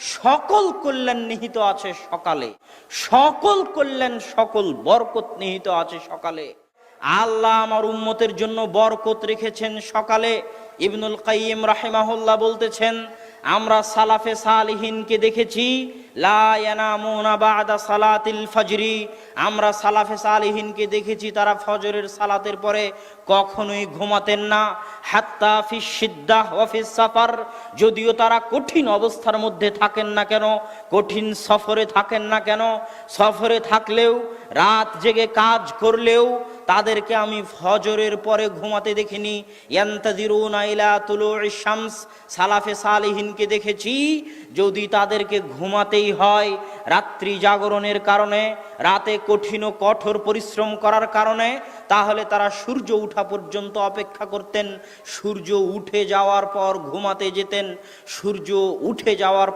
সকল কল্যাণ নিহিত আছে সকালে, সকল কল্যাণ সকল বরকত নিহিত আছে সকালে। আল্লাহ আমার উম্মতের জন্য বরকত রেখেছেন সকালে। ইবনুল কাইয়িম রাহিমাহুল্লাহ বলতেছেন, আমরা সালাফে সালিহিনকে দেখেছি লা ইয়ানামুনা বাদা সালাতিল ফজরি, আমরা সালাফে সালিহিনকে দেখেছি তারা ফজরের সালাতের পরে কখনোই ঘুমাতেন না। হাত্তা ফিস সিদ্দাহ ওয়া ফিস সাফার, যদিও তারা কঠিন অবস্থার মধ্যে থাকেন না কেন, কঠিন সফরে থাকেন না কেন, সফরে থাকলেও রাত জেগে কাজ করলেও তাদেরকে আমি ফজরের পরে ঘুমাতে দেখিনি। ইয়ান্তাজিরুনা ইলা তুলুইশ শামস, সালাফে সালিহিনকে দেখেছি যদি তাদেরকে ঘুমাতেই হয় রাত্রি জাগরণের কারণে, রাতে কঠিন ও কঠোর পরিশ্রম করার কারণে, তাহলে তারা সূর্য ওঠা পর্যন্ত অপেক্ষা করতেন। সূর্য উঠে যাওয়ার পর ঘুমাতে যেতেন। সূর্য উঠে যাওয়ার